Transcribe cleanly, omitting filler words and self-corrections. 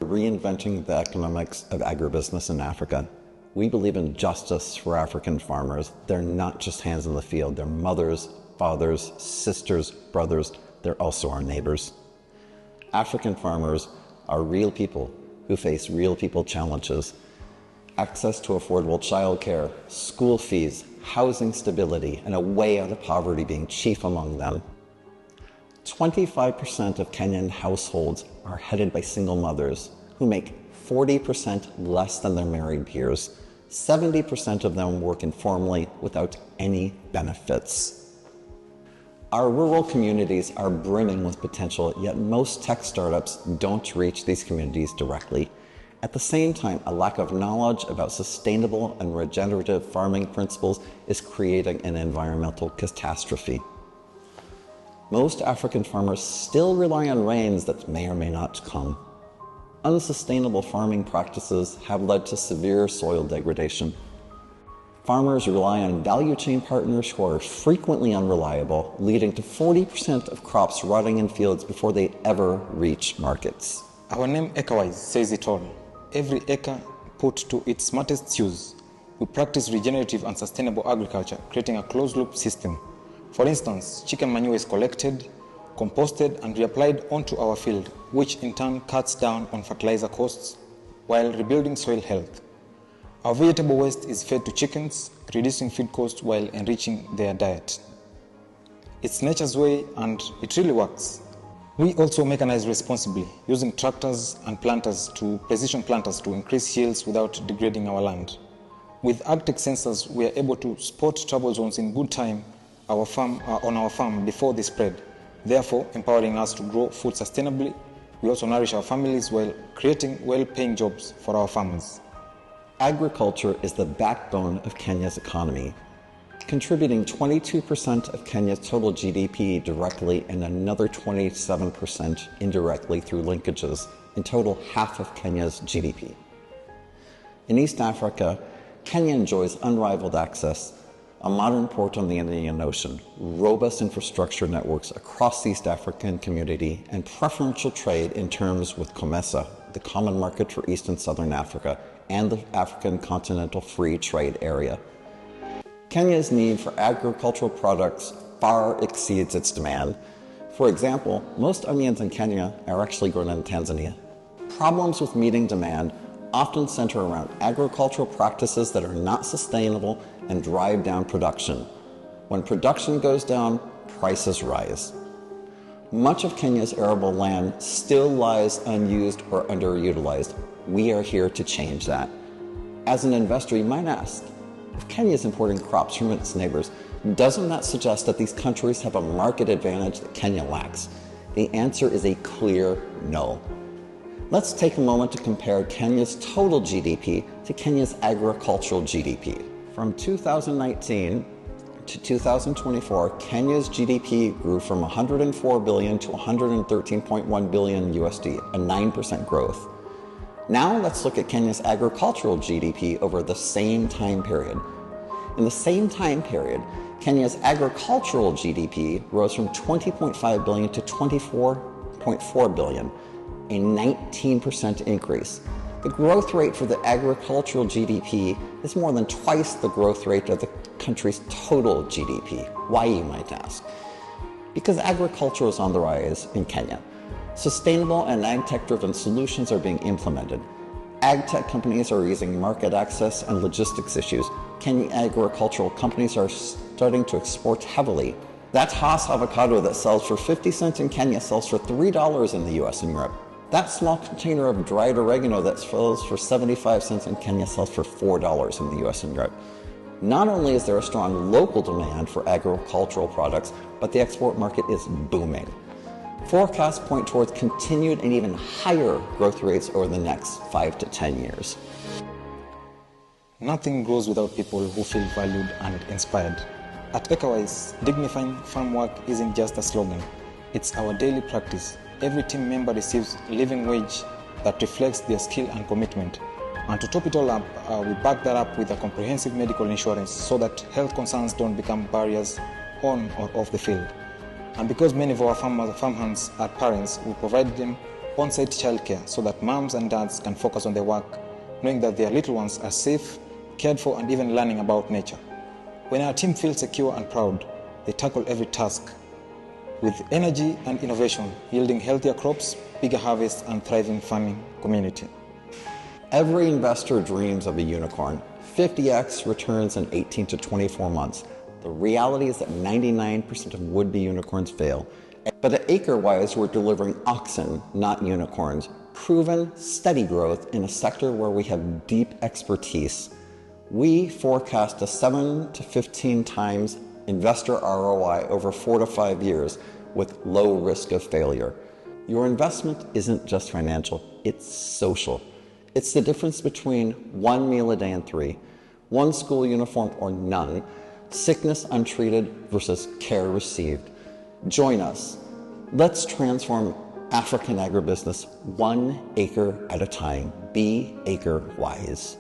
reinventing the economics of agribusiness in Africa. We believe in justice for African farmers. They're not just hands in the field. They're mothers, fathers, sisters, brothers. They're also our neighbors. African farmers are real people who face real people challenges. Access to affordable childcare, school fees, housing stability, and a way out of poverty being chief among them. 25% of Kenyan households are headed by single mothers who make 40% less than their married peers. 70% of them work informally without any benefits. Our rural communities are brimming with potential, yet most tech startups don't reach these communities directly. At the same time, a lack of knowledge about sustainable and regenerative farming principles is creating an environmental catastrophe. Most African farmers still rely on rains that may or may not come. Unsustainable farming practices have led to severe soil degradation. Farmers rely on value chain partners who are frequently unreliable, leading to 40% of crops rotting in fields before they ever reach markets. Our name Acrewise says it all. Every acre put to its smartest use. We practice regenerative and sustainable agriculture, creating a closed-loop system. For instance, chicken manure is collected, composted, and reapplied onto our field, which in turn cuts down on fertilizer costs while rebuilding soil health. Our vegetable waste is fed to chickens, reducing feed costs while enriching their diet. It's nature's way, and it really works. We also mechanize responsibly, using tractors and precision planters to increase yields without degrading our land. With AgTech sensors, we are able to spot trouble zones in good time on our farm before they spread, therefore empowering us to grow food sustainably. We also nourish our families while creating well-paying jobs for our farmers. Agriculture is the backbone of Kenya's economy, contributing 22% of Kenya's total GDP directly and another 27% indirectly through linkages, in total half of Kenya's GDP. In East Africa, Kenya enjoys unrivaled access, a modern port on the Indian Ocean, robust infrastructure networks across the East African community, and preferential trade in terms with COMESA, the Common Market for East and Southern Africa, and the African Continental Free Trade Area. Kenya's need for agricultural products far exceeds its demand. For example, most onions in Kenya are actually grown in Tanzania. Problems with meeting demand often center around agricultural practices that are not sustainable and drive down production. When production goes down, prices rise. Much of Kenya's arable land still lies unused or underutilized. We are here to change that. As an investor, you might ask, if Kenya is importing crops from its neighbors, doesn't that suggest that these countries have a market advantage that Kenya lacks? The answer is a clear no. Let's take a moment to compare Kenya's total GDP to Kenya's agricultural GDP. From 2019 to 2024, Kenya's GDP grew from 104 billion to 113.1 billion USD, a 9% growth. Now let's look at Kenya's agricultural GDP over the same time period. In the same time period, Kenya's agricultural GDP rose from 20.5 billion to 24.4 billion, a 19% increase. The growth rate for the agricultural GDP is more than twice the growth rate of the country's total GDP. Why, you might ask? Because agriculture is on the rise in Kenya. Sustainable and ag-tech-driven solutions are being implemented. Ag-tech companies are using market access and logistics issues. Kenyan agricultural companies are starting to export heavily. That Hass avocado that sells for 50 cents in Kenya sells for $3 in the US and Europe. That small container of dried oregano that sells for 75 cents in Kenya sells for $4 in the US and Europe. Not only is there a strong local demand for agricultural products, but the export market is booming. Forecasts point towards continued and even higher growth rates over the next 5 to 10 years. Nothing grows without people who feel valued and inspired. At Acrewise, dignifying farm work isn't just a slogan, it's our daily practice. Every team member receives a living wage that reflects their skill and commitment. And to top it all up, we back that up with a comprehensive medical insurance so that health concerns don't become barriers on or off the field. And because many of our farm hands are parents, we provide them on-site childcare so that moms and dads can focus on their work, knowing that their little ones are safe, cared for, and even learning about nature. When our team feels secure and proud, they tackle every task with energy and innovation, yielding healthier crops, bigger harvests, and thriving farming community. Every investor dreams of a unicorn, 50x returns in 18 to 24 months. The reality is that 99% of would-be unicorns fail. But at Acrewise, we're delivering oxen, not unicorns. Proven, steady growth in a sector where we have deep expertise. We forecast a 7 to 15 times investor ROI over 4 to 5 years with low risk of failure. Your investment isn't just financial, it's social. It's the difference between 1 meal a day and 3, 1 school uniform or none, sickness untreated versus care received. Join us. Let's transform African agribusiness 1 acre at a time. Be Acrewise.